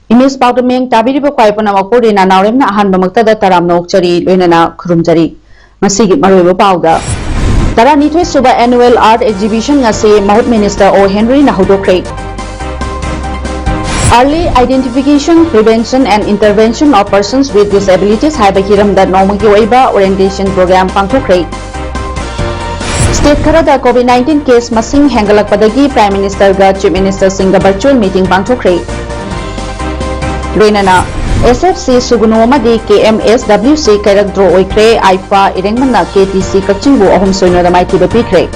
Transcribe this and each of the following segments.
Imis Powderming Tabiribo Kwaipana Makurina Narim Han Bamakta Taram Nokchari Lunana Kurumjari Masigi Maribo Powder Taranitwe Suba Annual Art Exhibition Ngase Mahut Minister O Henry Nahudokre Early Identification, Prevention and Intervention of Persons with Disabilities Haibakiram that Nomagi Waiba Orientation Program Pangtokre State Karada COVID-19 case Masing Hangalak Padagi Prime Minister Ga Chief Minister Singha Virtual Meeting Pangtokre Loinana SFC Sugunoma KMS WC Kairak Draw Oikre IFA Irengmana KTC Kachingbu Ahum Soino the Mighty Bapikre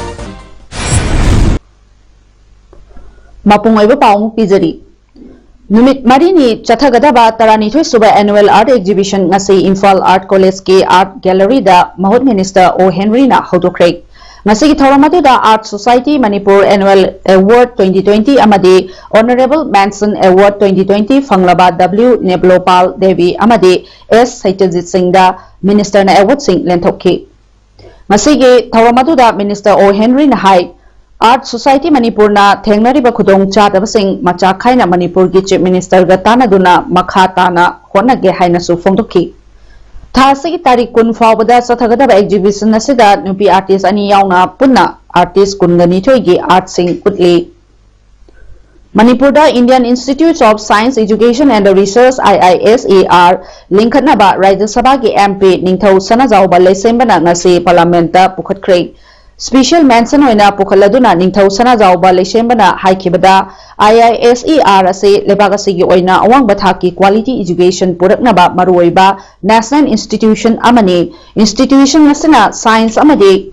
Mapungoiba Paum Pizari Numit Marini Chathagadaba Taranitwe Suba Annual Art Exhibition Ngasi Imphal Art College K Art Gallery da Mahut Minister O Henry na Hodokre Ngasigi Thoramadu da Art Society Manipur Annual Award 2020 Amadi Honorable Manson Award 2020 Fanglaba W Neblopal Devi Amadi S Saitjit Singh da Minister na Award Singh Lenthokki Ngasigi Thoramadu da Minister O Henry na Hai Art Society Manipur na Thengnariba Khudong Chadaba Singh Macha Khaina Manipur gi Chief Minister ga Tanaduna Makha Tana Honage Haina su Phongdokki Thasigi Tarik Kun Fawbada Sathagadaba Exhibition Nasida Nupi Artist Ani Yauna Punna Artist Kungani Thoigi Art Sing Kutli Manipurda Indian Institutes of Science Education and Research IISER Linkhanaba Rajya Sabha gi MP Ningthau Sanajauba Leisembana ngasi Parliamenta Pukhatkre Special mention oina Pukhaladuna Ningthau Sanajauba Leisembana haikibada IISER ase lebagasi gi oina awang bathaki quality education puraknaba maruoiba national institution amani institution nasina science amadi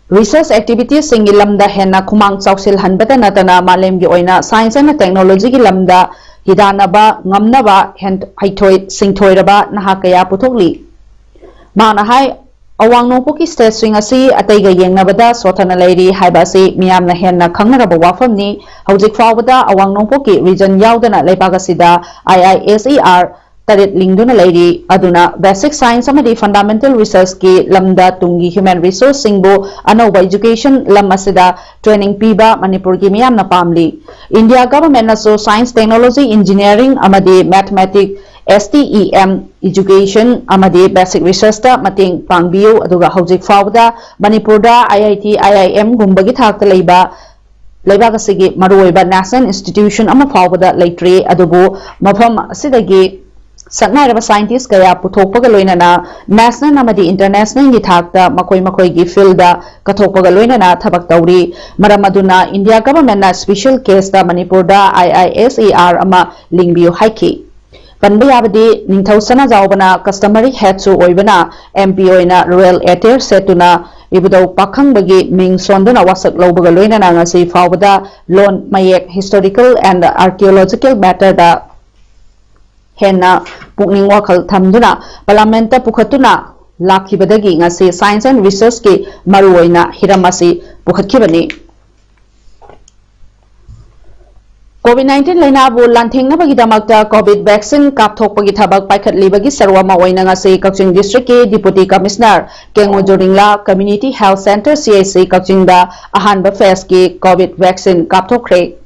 research activities singi lamda henna khumang chausil hanbata natana malem gi oina science and technology gi lamda hidanaba ngamnaba haithoi singthoiraba nahakaya puthokli mana hai Awang Nongpoki State Swing asi ataiga yengnabada sothana lairi haibasi miyamna henna khangnaraba wafamni hojik fawbada Awang Nongpoki region yaudana leibagasida IISER tarit lingduna lairi aduna basic science amadi fundamental research ki lamda tungi human resource singbo anoba education lam asida training piba Manipur gi miyamna pamli India government naso science technology engineering amadi mathematics STEM education amadi basic research ta mating pangbiu aduga hojik fawda Manipur da IIT IIM gumbagi thakta leiba leibagasi maruoiba national institution ama fawda leitre adubu mafam asidagi saknairaba scientist kaya puthokpaga loinana national amadi international gi thakta makoi gi field da kathokpaga loinana thabak tawri maramaduna India government na special case ta Manipur da IISER ama lingbiu haiki Panbayabadi Ningthau Sanajauba customary head su oibana MP oina Royal Air setuna ibudau pakhang bagi ming sondana wasak laubaga loinana ngasi fawbada lon mayek historical and archaeological matter da henna pukning wakal thamduna parliamenta pukhatuna lakhibadagi ngasi science and research ki maru oina hiramasi pukhatkibani COVID-19 lainabu lanthengna bagi damakta COVID vaccine kapthok bagi thabak paikhat libagi sarwama oina ngasi Kaching district ke deputy commissioner Kengo Joringla community health center CIC Kaching da ahanba phase ke COVID vaccine kapthokre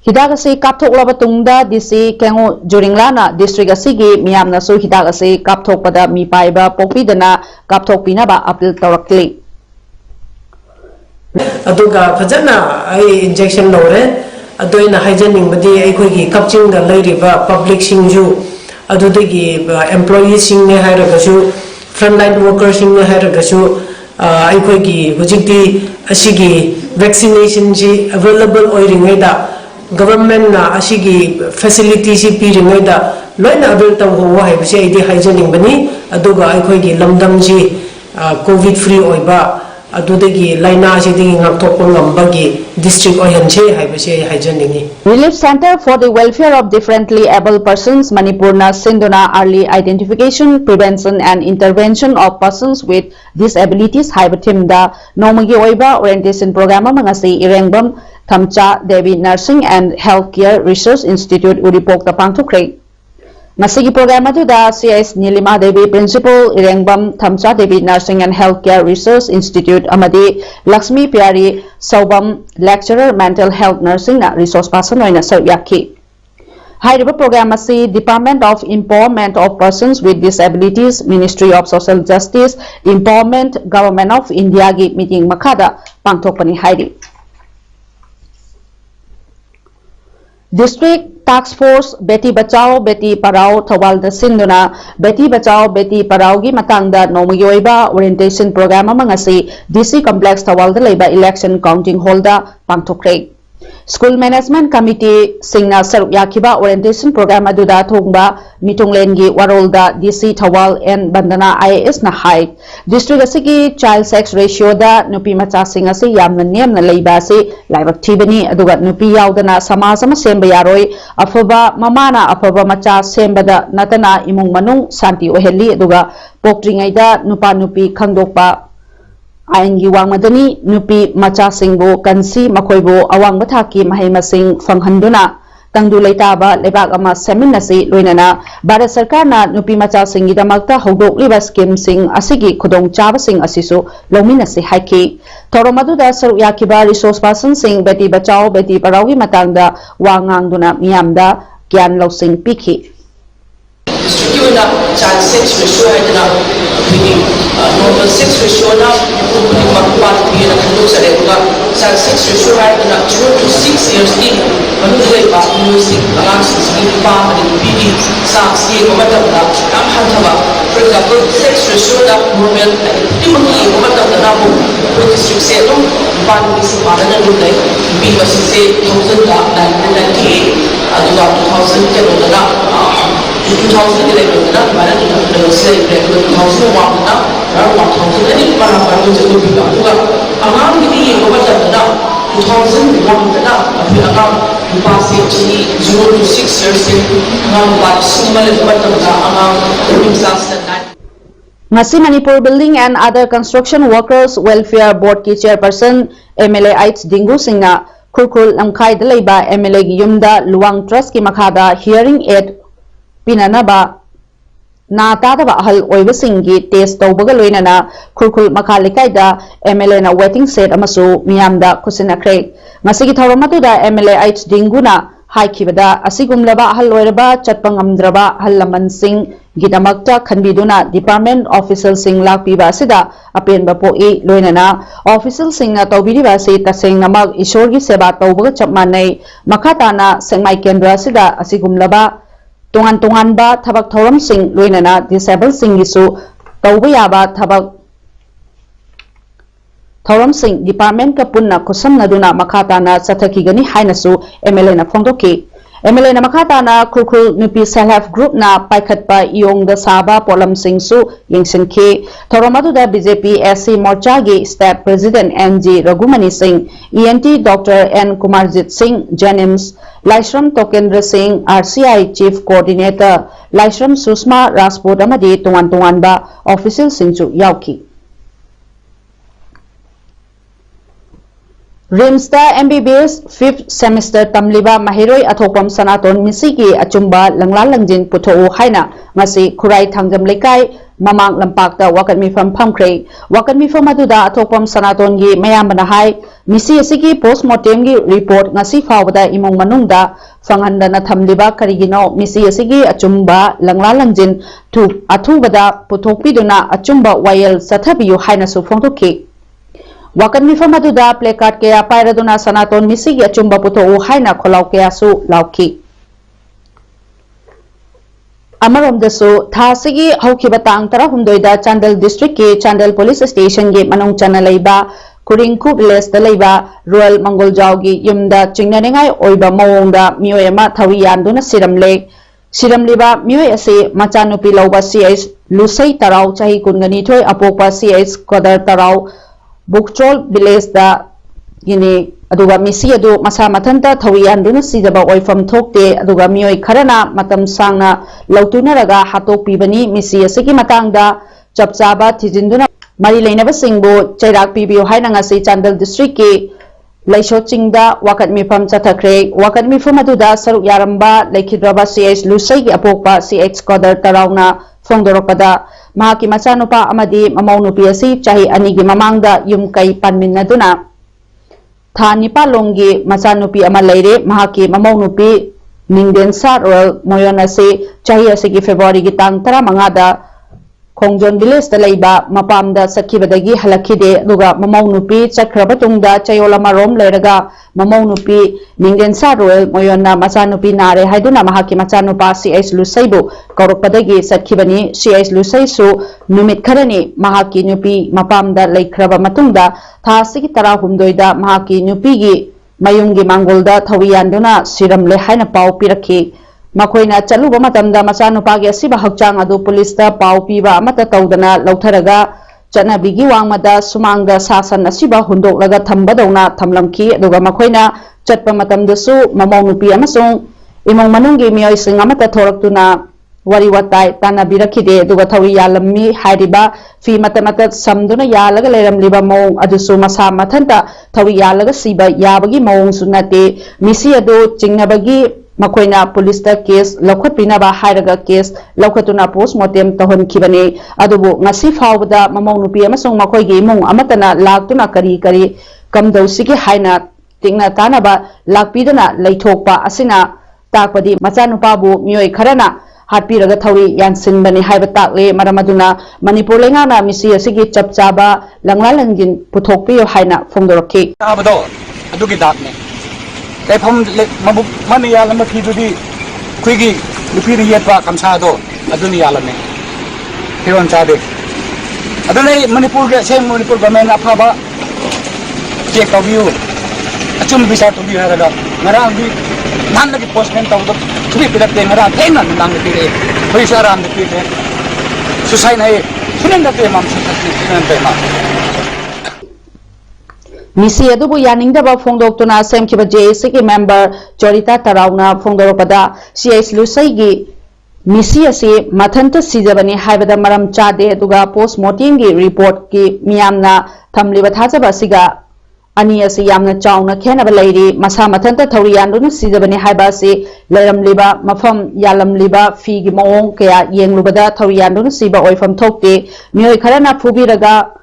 hidak ase kapthok laba tungda DC Kengo Joringla na district asigi miyamna su hidak ase kapthok pada mi paiba pokpidana kapthok pinaba appeal tawrakli aduga fajana ai injection lore adoina hygienic badi ai khoi Kaching da leiriba public singju adudagi employees sing ne hairaga su frontline workers sing ne hairaga su ai khoi hojikti asigi vaccination ji available oiringai da government na asigi facility si piringai da loina avail taw ho hai bisi ai di hygienic bani aduga ai khoi lamdam ji covid free oiba अदुदगी लाइना सिदगी ngakthokpa ngambagi district oyanche haibase haijaningi. Relief Center for the Welfare of Differently Able Persons Manipurna Sinduna Early Identification, Prevention and Intervention of Persons with Disabilities haiba thimda nomagi oiba orientation program amangasi Irengbam Thamcha Devi Nursing and Healthcare Research Institute Uripok ta pangthokre. Masigi program aduda CS Nilima Devi Principal Irengbam Thamcha Devi Nursing and Healthcare Research Institute amadi Lakshmi Pyari Saubam Lecturer Mental Health Nursing na resource person oina saryaki. Hairiba program asi Department of Empowerment of Persons with Disabilities, Ministry of Social Justice, Empowerment, Government of India gi meeting makada pangthokpani hairi. District Task Force Beti Bachao Beti Parao Thawal da Sinduna Beti Bachao Beti Parao gi matangda nomagi oiba orientation program amangasi DC Complex Thawal da leiba election counting hall da pangthokre. School Management Committee singna saruk yakiba orientation program aduda thongba mitunglengi warolda DC Thawal and Bandana IAS na hai district asigi child sex ratio da nupi macha sing asi yamna nemna leiba asi laibak thibani aduga nupi yaudana samajama semba yaroi afaba mamana afaba macha sembada natana imung manung santi ohelli aduga pokringaida nupa nupi khangdokpa Aingi wang madani nupi macha singbo kansi makoibo awang bathaki mahai masing fanghanduna tangdu leitaba lebak ama seminasi loinana Bharat Sarkar na nupi macha singi damakta hodok liba scheme sing asigi khudong chaba sing asisu lominasi haiki Toromadu da saru yakiba resource person sing Beti Bachao Beti Parao gi matangda wangangduna miyamda gyan losing piki District child sex ratio haidana normal sex ratio na part bi na khalo sare ba child sex ratio haidana 0 to 6 years ni manudai ba music alang sing pa ani bi sa ski ko mata da am hanthaba for example sex ratio na normal timani ko mata da na bo district se no pa ni se pa na lu dai bi ba se 1000 da 1998 aduga 2010 da 2011 na Bharat Slave Act 2001 na around 1000 ani para para jo ko biga aduga amang ni ko ba na 2001 na afi amang pa se chi 0 to 6 years se amang ba simal ko ba na amang disaster na Ngasi Manipur Building and Other Construction Workers Welfare Board ki chairperson MLA Aids Dingu Singna Khurkhul Lamkhai da leiba MLA gi yumda Luwang Trust ki makhada hearing aid Pinanaba na tadaba ahal oibasingi test tawbaga loinana Khurkhul Makhalikai da MLA na waiting set amasu miyamda kusinakre masigi thawramatu da MLA H Dinguna haikibada asigumlaba ahal oiraba chatpangamdraba halaman sing gidamakta khanbiduna department official sing lakpiba sida apenba poi loinana official sing na tawbiriba se taseng namak ishorgi seba tawbaga chapmanai makhatana sengmai kendra sida asigumlaba Tungan ba thabak thoram sing loinana disabled sing isu tawba yaba thabak thoram sing department ka punna kusam naduna makhata na sathaki gani hainasu MLA na phongdoki MLA na makhata na Khurkhul nupi self help group na paikhatpa iong da saba polam sing su yengsinki thoramadu da BJP SC Morcha gi state president NG Raghumani Singh ENT Dr N Kumarjit Singh Janims Laishram Tokendra Singh RCI Chief Coordinator Laishram Susma Rajput amadi tungan ba official singchu yauki RIMS da MBBS 5th semester tamliba mahiroi athopam sanaton misigi achumba langla langjin putho haina masi khurai thangjam lekai mamang lampak da wakat mifam phamkre wakat mifam aduda athopam sanaton gi mayambana hai misi asigi postmortem gi report ngasi fawda imong manungda fanghandana thamliba karigino misi asigi achumba langla langjin thu athubada puthokpiduna achumba wayel sathabiyu haina su phongtokki Wakan mifam aduda placard kaya pairaduna sanaton misigi achumba putho haina kholau kaya su lauki Amarom dasu thasigi haukiba tang tara humdoida Chandel district ke Chandel police station ge manong chana leiba Kuringku village da leiba Royal Mangoljau gi yumda chingnaningai oiba mawongda miyoi ama thawi yanduna siramliba miyoi ase machanupi lauba CH Lusai Tarau chahi kungani thoi apokpa CH Qadar Tarau Bukchol village da gini aduga misi adu masa mathanta thawiyan duna sijaba oifam thokte aduga mioi kharana matam sangna lautuna raga hatok pibani misi asigi matangda chapchaba thijinduna mari leinaba singbo chairak pibiyo haina ngasi Chandal district ke Laisho Chingda wakat mifam chathakre wakat mifam aduda saruk yaramba laikhidraba CH Lusai gi apokpa CH Qadar Tarauna Fongdoropada mahaki machanupa amadi mamaunupi asi chahi ani gi mamangda yumkai panminnaduna tha nipalonggi machanupi ama leire mahaki mamaunupi Ningdensa Royal Moyon ase chahi asigi February gi tang 15 da Khongjon village da leiba mapamda sakhibadagi halakhide duga mamaunupi chakrabatungda chayolama rom leiraga mamaunupi Ningdensa Royal Moyonna machanupi nare haiduna mahaki machanupa CH Lusaibu kaurupadagi sakhibani CH Lusai su numit kharani mahaki nupi mapamda leikraba matungda thasigi 16 da mahaki nupi gi mayungi mangolda thawiyanduna siramle haina pau pirakhi makoina chaluba matamda machanupagi asiba hakchang adu police pau piba amata tawdana lautharaga chanabigi wangmada sumangda sasan asiba hundoklaga thambadawna thamlamki aduga makoina chatpa matamdasu mamaunupi amasung imong manunggi miyoi sing amata thoraktuna wari watai tanabirakide aduga thawi yalammi hairiba fi matamata samduna yalaga leiramliba mawong adusu masa mathanta thawi yalaga siba yabagi mawong sunate misi adu chingnabagi makoina police ta case lakhot pinaba hairaga case lakhatuna postmortem tahon khibane adubu ngasi fawda mamaunupi amasung makoigi mung amatana laktuna kari kari kamdosigi haina tingna tanaba lakpidana leithokpa asina takpadi machanupabu mioi kharana hatpiraga thawi yansinbani haiba takle maramaduna manipur lengana misi asigi chapchaba langlalangin puthokpiyo haina fongdorokhi abado adugi dakne cái phong mà mình nhà làm khi đi quy kỳ khi đi yepa cầm sa đó adu ni alam này thì on sa đi adu này Manipur cái xem Manipur government apa ba check of view achum bisa tu view ada ngarang di nan lagi postman tahu tu tu pidat te ngarang enak nang di pire bisa ram di pire susai nai sunan dak te mam sunan te mam misi adubu yaningdaba fongdoktuna semkiba JAC ki member Chorita Tarauna fongdoropada CH Lusai gi misi ase mathanta sijabani haibada maram chade aduga postmortem gi report ki miyamna thamliba thajaba siga ani ase yamna chauna khenaba leiri masa mathanta thawriyanduna sijabani haiba se leiramliba mafam yalamliba fi gi mawong kaya yenglubada thawriyanduna siba oifam thokte mioi kharana phubiraga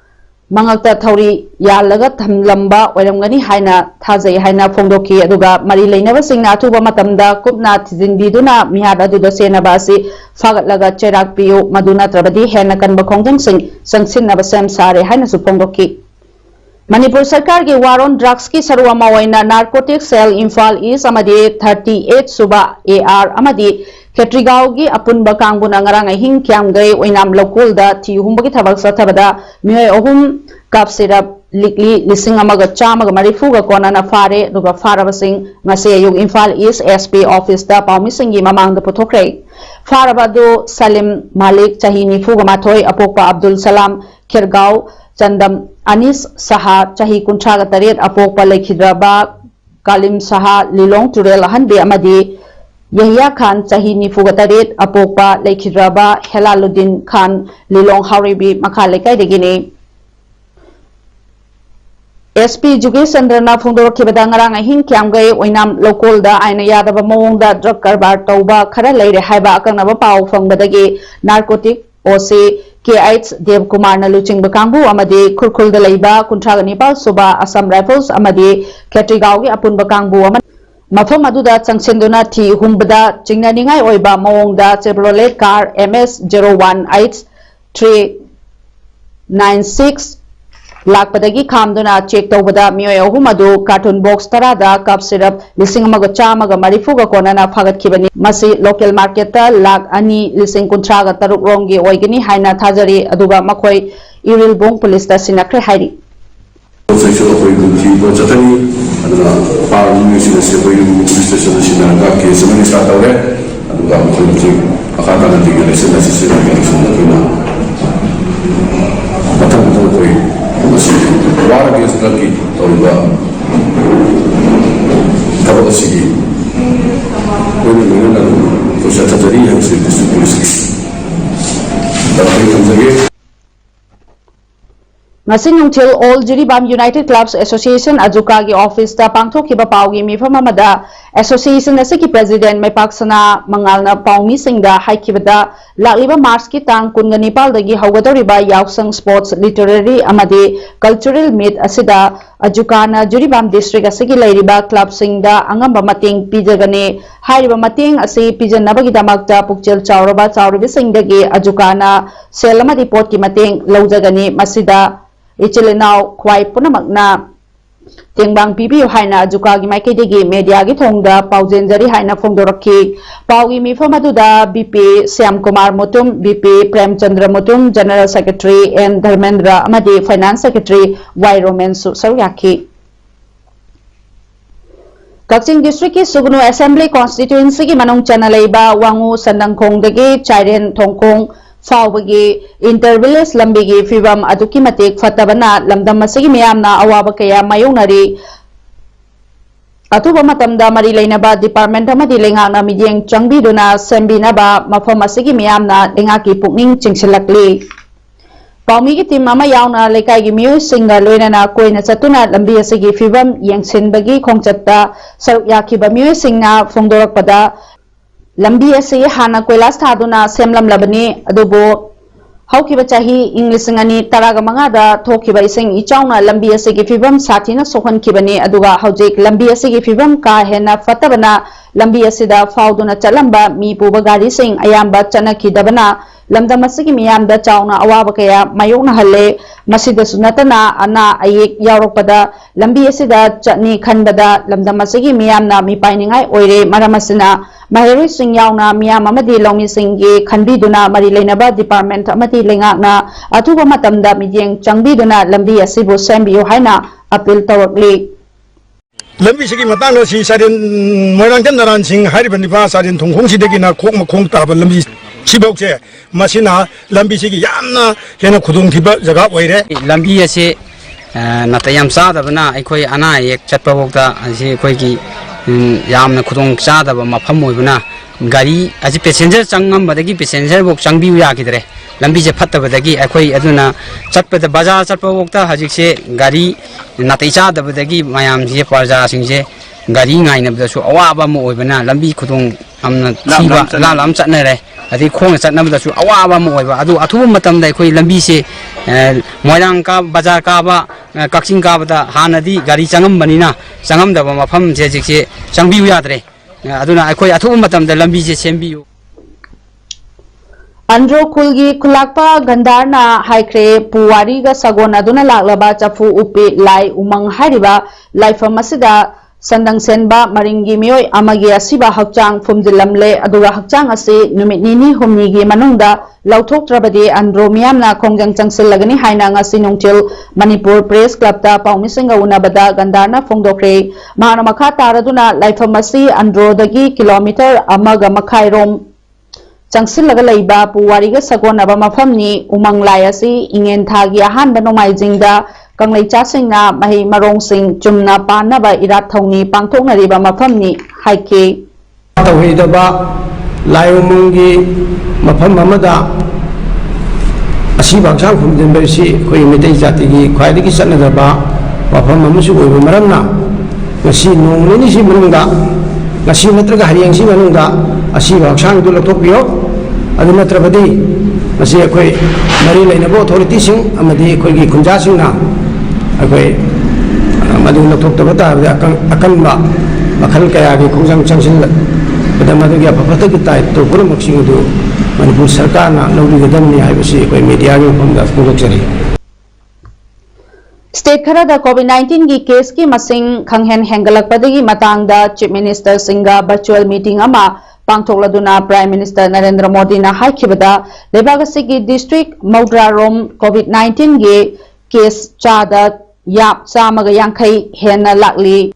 mangakta thawri yalaga thamlamba oiramgani haina thajai haina fongdoki aduga mari leinaba singna athuba matamda kupna thijinbiduna mihad aduda senaba asi fagatlaga cherak piyo maduna trabadi hena kanba khongjang sing sangsinnaba sem sare haina su fongdoki Manipur Sarkar ki war on drugs ki sarwa mawaina narcotic cell Imphal East amadi 38 suba AR amadi Ketrigao gi apunba kangbuna ngarang hing kyam gai oinam lokol da thi humbagi thabak sathabada mioi ohum kap sirap likli lising amaga chamaga marifu ga kona na fare duga faraba sing ngase yug Imphal East SP office da pawmi singi mamang da puthokre faraba do Salim Malik chahini fuga mathoi apokpa Abdul Salam Khergao Chandam Anis Saha chahi kuntraga taret apokpa lekhidraba Kalim Saha Lilong Turel hanbe amadi Yahya Khan chahi nifuga taret apokpa lekhidraba Helaluddin Khan Lilong Hauribi makha lekai degini SP Education Chandra Fungdorokibada ngarang ahing kyamgai oinam local da aina yadaba mawongda drug karbar tauba khara leire haiba akanaba pau fangbadagi narcotic OC KH Dev Kumar na luchingba kangbu amadi khurkhul da leiba kuntraga nipal suba Assam Rifles amadi Ketrigao gi apunba kangbu amadi mafam aduda changsenduna thi humbada chingnaningai oiba mawongda Chevrolet car MS 0188396 lakpadagi khamduna check tawbada mioi ahum adu carton box tarada cup syrup lising amaga chamaga marifuga konana phagat khibani masi local market ta lak ani lising kuntraga taruk rongi oigini haina thajari aduga makhoi Iril Bong police ta sinakre hairi section of the Chatani and Power University police station Sinaka case many start away and the Akata and the necessary election of the bar against drug ki tawba tabak sigi koina to secretary ham se district police ki tabai kamjage Ngasing Nungthil All Jiribam United Clubs Association Ajuka gi office ta pangthokhiba pawgi mifam amada association asiki president Maipaksana Mangalna Paumi Singda haikibada lakliba March ki tang kunganipal dagi haugadoriba Yausang Sports Literary amadi Cultural Meet asida Ajukana Jiribam district asiki lairiba club singda angamba mating pijagane hairiba mating asi pijanabagi damakta pukchel chauraba chauribi singdagi Ajukana selama report ki mating laujagani masida Ichilinau Kwai Punamakna Tingbang Pipi Haina Jukagi Maikidigi Media Gitonga Paujenjari Haina Fongdoraki Paugi Mifamaduda BP Syam Kumar Mutum BP Prem Chandra Mutum General Secretary and Dharmendra Amadi Finance Secretary Y Roman Saryaki Kakching District ki Sugnu Assembly Constituency ki Manung Chanalaiba Wangu Sandangkong Dagi Chairen Tongkong Fawbagi intervillage lambigi fibam aduki matik fatabana lamdam masigi miyamna awaba kaya mayungnari atuba matamda mari lainaba department amadi lengakna midyeng changbiduna sembinaba mafam masigi miyamna lengaki pukning chingsilakli Paumi ki team ama yauna lekai gi miyu singa loinana koina chatuna lambi asigi fibam yengsinbagi khongchatta saruk yakiba miyu singna fongdorakpada Lambi asi hana koilas thaduna semlam labani adubo haukiba chahi inglisingani taraga mangada thokiba ising ichauna lambi asi gi fibam sathina sohan kibani aduga haujik lambi asi gi fibam ka hena fatabana lambi asida fauduna chalamba mi puba gari sing ayamba chanaki dabana lamdam asigi miyamda chauna awaba kaya mayokna halle masida sunatana ana ayek yaurokpada lambi asida chani khanbada lamdam asigi miyamna mi painingai oire maramasina Mahiri Singh yauna miyam amadi lomi singgi khanbiduna mari leinaba department amadi lengakna atuba matamda midyeng changbiduna lambi asibu sembiyo haina appeal tawakli lambi sigi matang si sarin moirang jan naran sing haribani ba sarin thongkhong sidegina khong taba lambi sibokse masina lambi sigi yamna hena khudung thiba jaga oire lambi ase natayam sadabana aikoi ana ek chatpa bokta asi koi ki yamna khudong chadaba mafam oibuna gari aji passenger changam badagi passenger bok changbiu yakidre lambi je phattabadagi akoi aduna chatpada bazar chatpa bokta hajikse gari natai chadabadagi mayam je parja singje gari ngainabdasu awaba mo oibuna lambi khudong amna thiba lam chatnare adi khong chatnabdasu awaba mo oiba adu athu matamda akoi lambi se moirang ka bazar ka ba Kakching ka bada hanadi gari changam banina changam da mafam je jikse changbiu yadre aduna akoi athu matamda lambi je sembiu Andro Kulgi Kulakpa Gandarna Haikre Puwari ga Sagon aduna laklaba chafu upi lai umang hariba laifam asida sandang senba maringi mioi amagi asiba hakchang fumdilamle aduga hakchang ase numit nini humni gi manungda lauthok trabadi andro miyamna khongjang changsil lagani haina ngasi nungtil Manipur Press Club ta paumi singa unabada gandarna fongdokre mahana makha taraduna laifam asi andro dagi kilometer amaga makhai rom changsil laga leiba puwari ga sagon aba mafamni umang lai asi ingen thagi ahan banomai jingda Kanglai chasingna mahi marong sing chumna panaba irat thongni pangthoknariba mafamni haike tawhidaba layumungi mafam amada asiba sang phumjinbai si khoi mitai jati gi khwaidagi sanadaba mafam amusu oiba maramna ngasi nongleni si manungda ngasi natraga hariyang si manungda asiba sang du lathokpiyo adu natrabadi ngasi khoi mari lainabo authority sing amadi khoi gi khunja singna akoi madu lathokta bata akanba makhal kaya gi khongjang changsil bada madu gi apapata gi tai to pura maksing du Manipur sarkar na lawri gadamni haibasi akoi media gi phomda phondoksari State Kharada COVID-19 ki case ki masing khanghen hengalakpadagi matangda Chief Minister Singa virtual meeting ama pangthokladuna Prime Minister Narendra Modi na haikibada lebagasi district Maudra-rom COVID-19 gi case chada yap chamaga yankhai hena lakli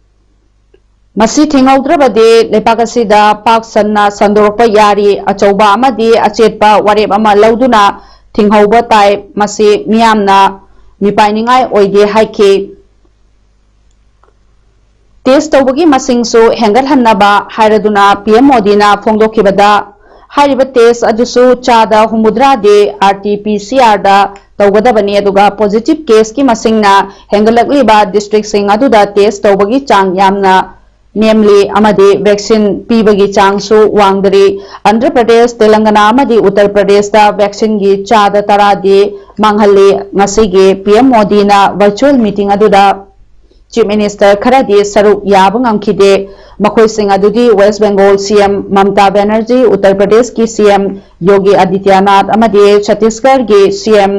masi thingaudrabade lepakasida paksanna sandorpa yari achauba amadi achetpa warep ama lauduna thinghauba tai masi miyamna mipainingai oide haike test तौबगी मसिंगसु हेंगलहन्नबा हायरदुना PM मोदीना फोंदोखिबदा हायरिबा test अदुसु चादा हुमुद्रा दे RT-PCR दा तौगदबनी अदुगा पॉजिटिव केस की मसिंगना हेंगलकलिबा डिस्ट्रिक्ट सिंग अदुदा टेस्ट तौबगी चांग यामना नेमली अमदे वैक्सीन पीबगी चांगसु वांगदरी आंध्र प्रदेश तेलंगाना अमदे उत्तर प्रदेश दा वैक्सीन की चादा तरा दे मांगहले ngasiगे पीएम मोदीना वर्चुअल मीटिंग अदुदा चीफ मिनिस्टर खरादी सरुक याब ngamkhide मखोइसिंग अदुदी वेस्ट बंगाल सीएम ममता बनर्जी उत्तर प्रदेश की सीएम योगी आदित्यनाथ अमदे छत्तीसगढ़ के सीएम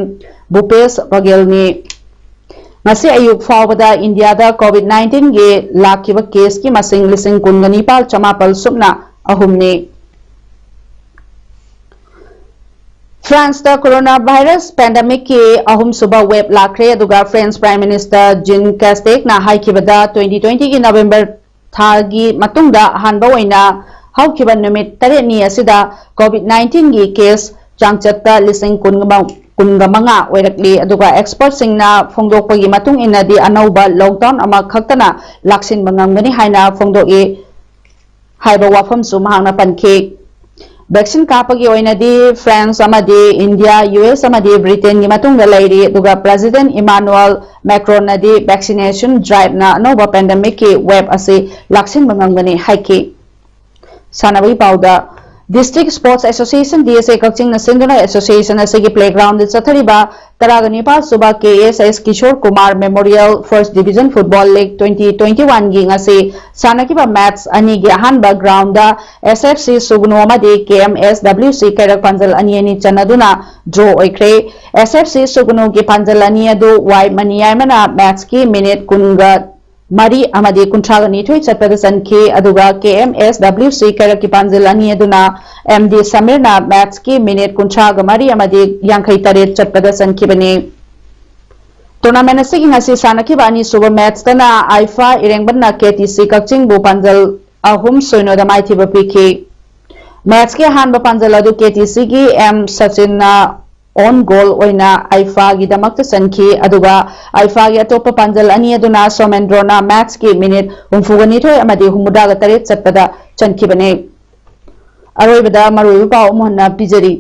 भूपेश बघेल ने ngasi ayuk fawbada India da COVID-19 ge lakiba case ki masing lising kungani pal chamapal subna ahumne France da coronavirus pandemic ke ahum suba web lakre aduga France Prime Minister Jean Castex na haikibada 2020 ki November thagi matungda hanba oina haukiba numit tare ni asida COVID-19 gi case changchatta lising kungamanga oirakli aduga expert singna phongdokpagi matung inadi anauba lockdown ama khaktana laksin bangamgani haina phongdoki haiba wafam su mahangna pankhe vaccine kapagi oinadi France amadi India US amadi Britain ni matung da lairi aduga President Emmanuel Macron nadi vaccination drive na anauba pandemic ki web ase laksin bangamgani haike sanabai pauda District Sports Association DSA Kakching Nasinduna Association asigi playground chathariba taragani pa suba KSS Kishore Kumar Memorial First Division Football League 2021 gi ngasi sanakiba match ani gi ahanba ground da SFC Sugnu amadi KMSWC Kairak Panjal ani ani chanaduna draw oikre SFC Sugnu gi Panjal ani adu Y Maniyaimana match ki minute kunga Mari amadi kuntragani thui chatpada sanke aduga KMSWC Kairak ki Panjal ani aduna MD Samirna match ki minute kuntraga mari amadi yankhai taret chatpada sankibani tournament asigi ngasi sanakiba ani suba match tana IFA irengbanna KTC Kakching bu Panjal ahum soino da maithiba piki match ke hanba Panjal adu KTC ki M Sachin on goal oina IFA gi damakta sanki aduga IFA gi atopa Panjal ani aduna Somendrona match ki minute humfugani thoi amadi humuda ga taret chatpada chankibane aroibada maroi pa mohna pijari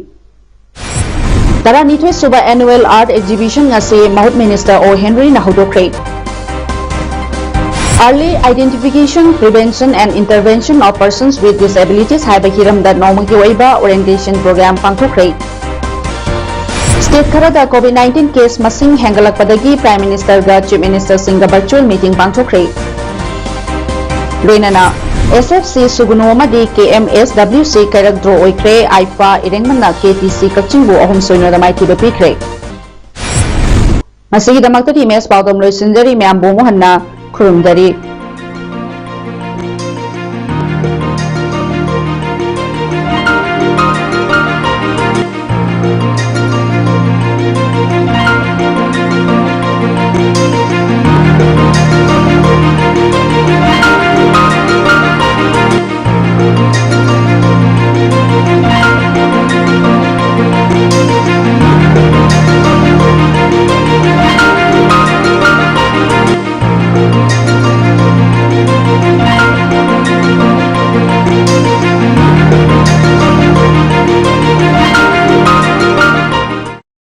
tara nithoi suba annual art exhibition ngase mahut minister O Henry na hodokre early identification prevention and intervention of persons with disabilities haiba hiram da nomagi oiba orientation program pangthokre State Kharada COVID-19 case masing hengalakpadagi Prime Minister ga Chief Minister Singha virtual meeting pangthokre Loinana SFC Sugunu amadi KMSWC Kairak draw oikre IFA irengmanna KTC Kakchingbu ahum soino da maithiba pikre masigi damakta MS pawdom loisinjari myambu mohanna khurumdari